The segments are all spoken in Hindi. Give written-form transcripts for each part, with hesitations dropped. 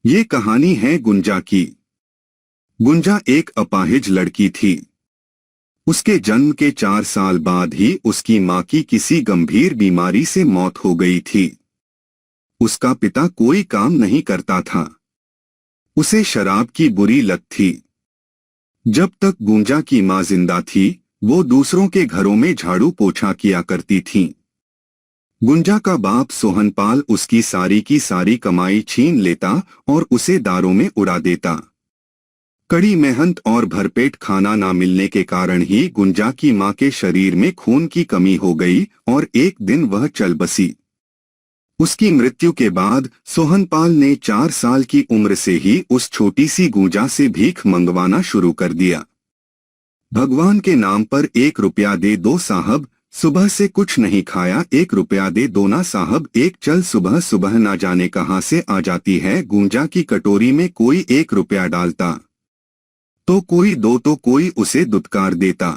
ये कहानी है गुंजा की। गुंजा एक अपाहिज लड़की थी। उसके जन्म के 4 साल बाद ही उसकी मां की किसी गंभीर बीमारी से मौत हो गई थी। उसका पिता कोई काम नहीं करता था। उसे शराब की बुरी लत थी। जब तक गुंजा की मां जिंदा थी, वो दूसरों के घरों में झाड़ू पोछा किया करती थी। गुंजा का बाप सोहनपाल उसकी सारी की सारी कमाई छीन लेता और उसे दारों में उड़ा देता। कड़ी मेहनत और भरपेट खाना ना मिलने के कारण ही गुंजा की मां के शरीर में खून की कमी हो गई और एक दिन वह चल बसी। उसकी मृत्यु के बाद सोहनपाल ने 4 साल की उम्र से ही उस छोटी सी गुंजा से भीख मंगवाना शुरू कर दिया। भगवान के नाम पर 1 रुपया दे दो साहब, सुबह से कुछ नहीं खाया 1 रुपया दे दो ना साहब, एक चल सुबह सुबह ना जाने कहां से आ जाती है। गुंजा की कटोरी में कोई 1 रुपया डालता तो कोई 2 तो कोई उसे दुत्कार देता।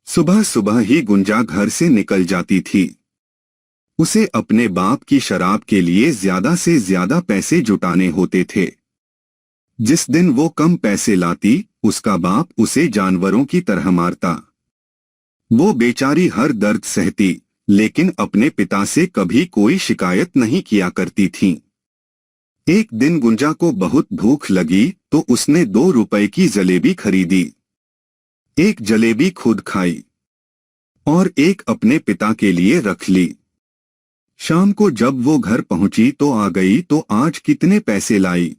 सुबह सुबह ही गुंजा घर से निकल जाती थी। उसे अपने बाप की शराब के लिए ज्यादा से ज्यादा पैसे जुटाने होते थे। जिस दिन वो कम पैसे लाती, उसका बाप उसे जानवरों की तरह मारता। वो बेचारी हर दर्द सहती, लेकिन अपने पिता से कभी कोई शिकायत नहीं किया करती थी। एक दिन गुंजा को बहुत भूख लगी तो उसने 2 रुपए की जलेबी खरीदी। एक जलेबी खुद खाई और एक अपने पिता के लिए रख ली। शाम को जब वो घर पहुंची तो आ गई तो आज कितने पैसे लाई?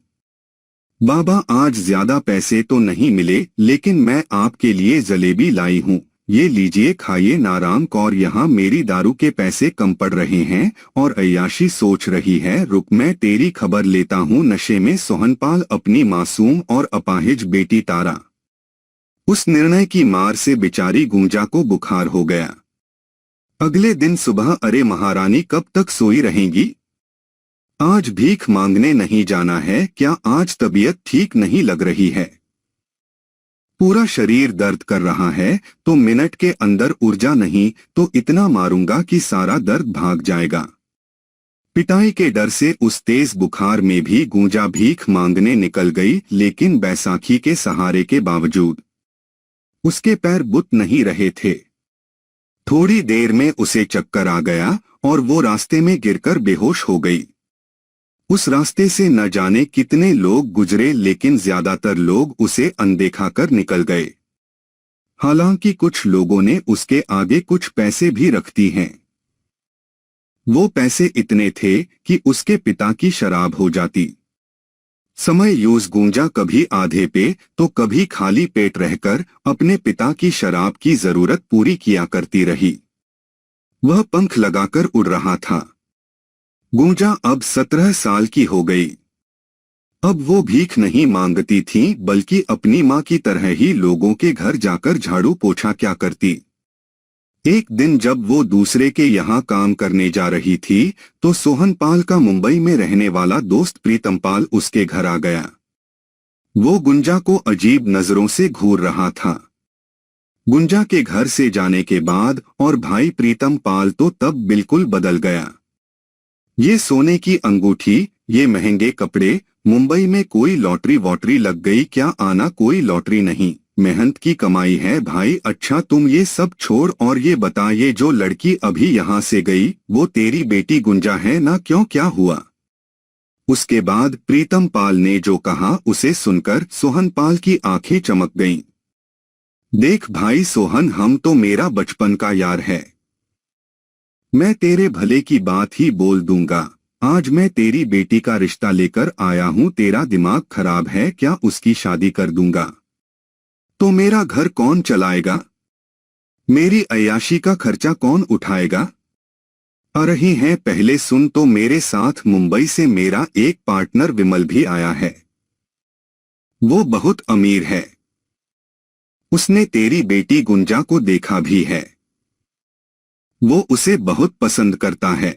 बाबा आज ज्यादा पैसे तो नहीं मिले, लेकिन मैं आपके लिए जलेबी लाई हूँ, ये लीजिए खाइए। नाराम कौर यहाँ मेरी दारू के पैसे कम पड़ रहे हैं और अय्याशी सोच रही है, रुक मैं तेरी खबर लेता हूँ। नशे में सोहनपाल अपनी मासूम और अपाहिज बेटी तारा। उस निर्णय की मार से बेचारी गुंजा को बुखार हो गया। अगले दिन सुबह, अरे महारानी कब तक सोई रहेंगी? आज भीख मांगने नहीं जाना है क्या? आज तबीयत ठीक नहीं लग रही है, पूरा शरीर दर्द कर रहा है, तो मिनट के अंदर ऊर्जा नहीं तो इतना मारूंगा कि सारा दर्द भाग जाएगा। पिटाई के डर से उस तेज बुखार में भी गुंजा भीख मांगने निकल गई, लेकिन बैसाखी के सहारे के बावजूद उसके पैर बुत नहीं रहे थे। थोड़ी देर में उसे चक्कर आ गया और वो रास्ते में गिरकर बेहोश हो गई। उस रास्ते से न जाने कितने लोग गुजरे, लेकिन ज्यादातर लोग उसे अनदेखा कर निकल गए। हालांकि कुछ लोगों ने उसके आगे कुछ पैसे भी रख दी हैं। वो पैसे इतने थे कि उसके पिता की शराब हो जाती। समय यूज गुंजा कभी आधे पे तो कभी खाली पेट रहकर अपने पिता की शराब की जरूरत पूरी किया करती रही। वह पंख लगाकर उड़ रहा था। गुंजा अब 17 साल की हो गई। अब वो भीख नहीं मांगती थी, बल्कि अपनी मां की तरह ही लोगों के घर जाकर झाड़ू पोछा क्या करती। एक दिन जब वो दूसरे के यहाँ काम करने जा रही थी तो सोहनपाल का मुंबई में रहने वाला दोस्त प्रीतमपाल उसके घर आ गया। वो गुंजा को अजीब नजरों से घूर रहा था। गुंजा के घर से जाने के बाद और भाई प्रीतमपाल तो तब बिल्कुल बदल गया। ये सोने की अंगूठी, ये महंगे कपड़े, मुंबई में कोई लॉटरी वॉटरी लग गई क्या? आना कोई लॉटरी नहीं, मेहनत की कमाई है भाई। अच्छा तुम ये सब छोड़ और ये बता, ये जो लड़की अभी यहाँ से गई वो तेरी बेटी गुंजा है ना? क्यों, क्या हुआ? उसके बाद प्रीतमपाल ने जो कहा उसे सुनकर सोहनपाल की आंखें चमक गईं। देख भाई सोहन, हम तो मेरा बचपन का यार है, मैं तेरे भले की बात ही बोल दूंगा। आज मैं तेरी बेटी का रिश्ता लेकर आया हूँ, तेरा दिमाग खराब है क्या? उसकी शादी कर दूंगा तो मेरा घर कौन चलाएगा? मेरी अय्याशी का खर्चा कौन उठाएगा? आ रही हैं, पहले सुन तो मेरे साथ मुंबई से मेरा एक पार्टनर विमल भी आया है। वो बहुत अमीर है। उसने तेरी बेटी गुंजा को देखा भी है। वो उसे बहुत पसंद करता है।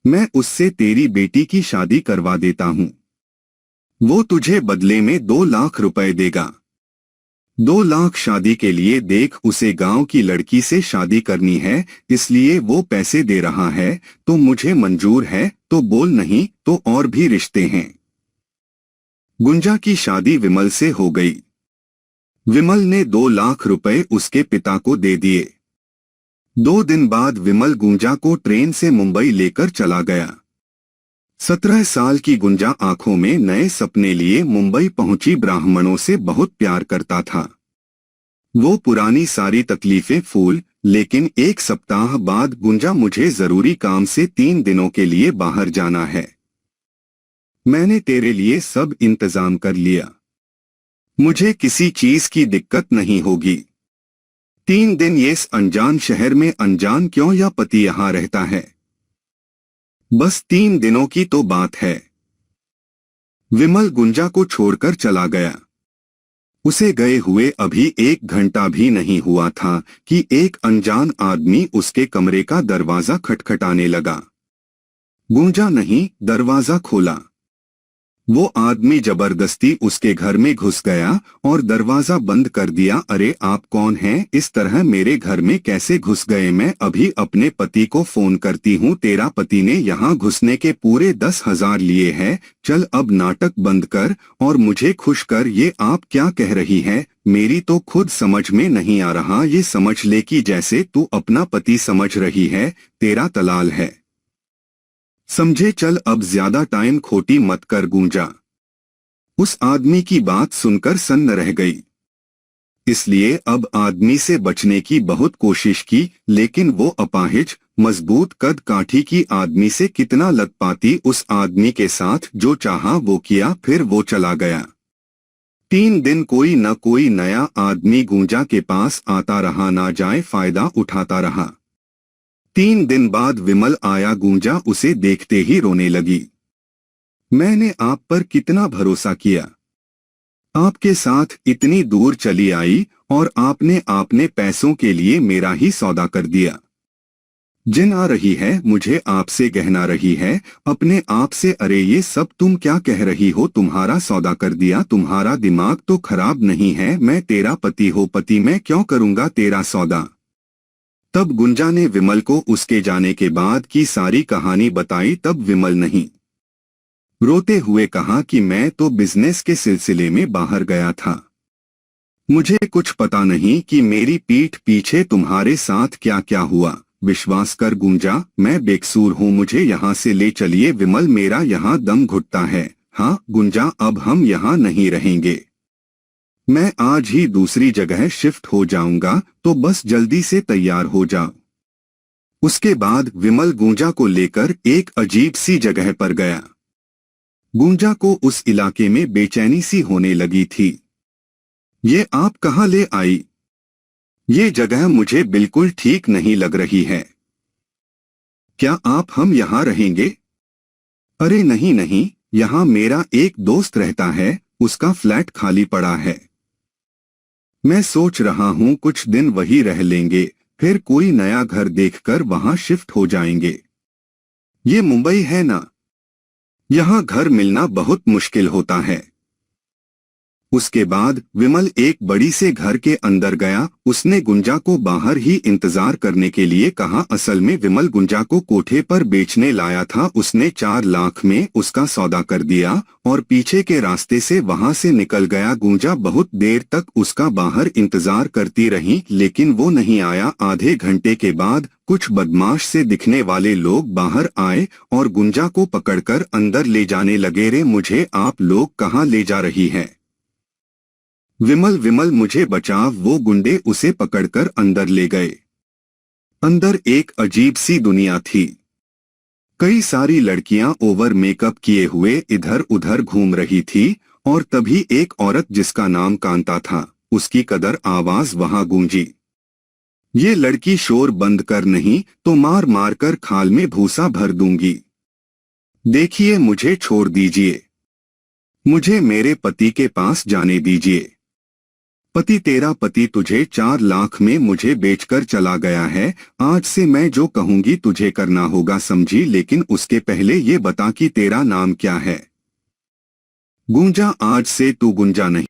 मैं उससे तेरी बेटी की शादी करवा देता हूँ। वो तुझे बदले में 2 लाख रुपए देगा। 2 लाख शादी के लिए? देख उसे गांव की लड़की से शादी करनी है, इसलिए वो पैसे दे रहा है, तो मुझे मंजूर है, तो बोल, नहीं तो और भी रिश्ते हैं। गुंजा की शादी विमल से हो गई। विमल ने 2 लाख रुपए उसके पिता को दे दिए। 2 दिन बाद विमल गुंजा को ट्रेन से मुंबई लेकर चला गया। 17 साल की गुंजा आंखों में नए सपने लिए मुंबई पहुंची। ब्राह्मणों से बहुत प्यार करता था वो, पुरानी सारी तकलीफें फूल। लेकिन 1 सप्ताह बाद, गुंजा मुझे जरूरी काम से 3 दिनों के लिए बाहर जाना है। मैंने तेरे लिए सब इंतजाम कर लिया, मुझे किसी चीज की दिक्कत नहीं होगी। 3 दिन इस अनजान शहर में, अनजान क्यों, या पति यहाँ रहता है। बस 3 दिनों की तो बात है। विमल गुंजा को छोड़कर चला गया। उसे गए हुए अभी 1 घंटा भी नहीं हुआ था कि एक अनजान आदमी उसके कमरे का दरवाजा खटखटाने लगा। गूंजा नहीं, दरवाजा खोला। वो आदमी जबरदस्ती उसके घर में घुस गया और दरवाजा बंद कर दिया। अरे आप कौन हैं, इस तरह मेरे घर में कैसे घुस गए। मैं अभी अपने पति को फोन करती हूँ, तेरा पति ने यहाँ घुसने के पूरे 10,000 लिए हैं। चल अब नाटक बंद कर और मुझे खुश कर। ये आप क्या कह रही है, मेरी तो खुद समझ में नहीं आ रहा। ये समझ ले कि जैसे तू अपना पति समझ रही है, तेरा तलाल है, समझे। चल अब ज्यादा टाइम खोटी मत कर। गूंजा उस आदमी की बात सुनकर सन्न रह गई। इसलिए अब आदमी से बचने की बहुत कोशिश की, लेकिन वो अपाहिज, मजबूत कद काठी की आदमी से कितना लग पाती। उस आदमी के साथ जो चाहा वो किया, फिर वो चला गया। 3 दिन कोई न कोई नया आदमी गूंजा के पास आता रहा, ना जाए फायदा उठाता रहा। 3 दिन बाद विमल आया। गूंजा उसे देखते ही रोने लगी। मैंने आप पर कितना भरोसा किया, आपके साथ इतनी दूर चली आई और आपने पैसों के लिए मेरा ही सौदा कर दिया। जिन आ रही है, मुझे आपसे कहना रही है, अपने आप से। अरे ये सब तुम क्या कह रही हो, तुम्हारा सौदा कर दिया, तुम्हारा दिमाग तो खराब नहीं है। मैं तेरा पति हो, पति मैं क्यों करूंगा तेरा सौदा। तब गुंजा ने विमल को उसके जाने के बाद की सारी कहानी बताई। तब विमल नहीं, रोते हुए कहा कि मैं तो बिजनेस के सिलसिले में बाहर गया था, मुझे कुछ पता नहीं कि मेरी पीठ पीछे तुम्हारे साथ क्या क्या हुआ। विश्वास कर गूंजा, मैं बेकसूर हूँ, मुझे यहाँ से ले चलिए। विमल मेरा यहाँ दम घुटता है। हाँ गुंजा, अब हम यहाँ नहीं रहेंगे, मैं आज ही दूसरी जगह शिफ्ट हो जाऊंगा, तो बस जल्दी से तैयार हो जाओ। उसके बाद विमल गूंजा को लेकर एक अजीब सी जगह पर गया। गूंजा को उस इलाके में बेचैनी सी होने लगी थी। ये आप कहाँ ले आई, ये जगह मुझे बिल्कुल ठीक नहीं लग रही है, क्या आप हम यहाँ रहेंगे। अरे नहीं नहीं, यहाँ मेरा एक दोस्त रहता है, उसका फ्लैट खाली पड़ा है, मैं सोच रहा हूँ कुछ दिन वही रह लेंगे, फिर कोई नया घर देखकर वहाँ शिफ्ट हो जाएंगे। ये मुंबई है ना, यहाँ घर मिलना बहुत मुश्किल होता है। उसके बाद विमल एक बड़ी से घर के अंदर गया। उसने गुंजा को बाहर ही इंतजार करने के लिए कहा। असल में विमल गुंजा को कोठे पर बेचने लाया था। उसने 4 लाख में उसका सौदा कर दिया और पीछे के रास्ते से वहां से निकल गया। गुंजा बहुत देर तक उसका बाहर इंतजार करती रही, लेकिन वो नहीं आया। आधे घंटे के बाद कुछ बदमाश से दिखने वाले लोग बाहर आए और गुंजा को पकड़कर अंदर ले जाने लगे। रे मुझे आप लोग कहाँ ले जा रही है, विमल विमल मुझे बचाव। वो गुंडे उसे पकड़कर अंदर ले गए। अंदर एक अजीब सी दुनिया थी। कई सारी लड़कियां ओवर मेकअप किए हुए इधर उधर घूम रही थी और तभी एक औरत जिसका नाम कांता था, उसकी कदर आवाज वहां गूंजी। ये लड़की शोर बंद कर, नहीं तो मार मार कर खाल में भूसा भर दूंगी। देखिए मुझे छोड़ दीजिए, मुझे मेरे पति के पास जाने दीजिए। पति, तेरा पति तुझे 4 लाख में मुझे बेचकर चला गया है। आज से मैं जो कहूंगी तुझे करना होगा, समझी। लेकिन उसके पहले ये बता कि तेरा नाम क्या है। गूंजा, आज से तू गुंजा नहीं।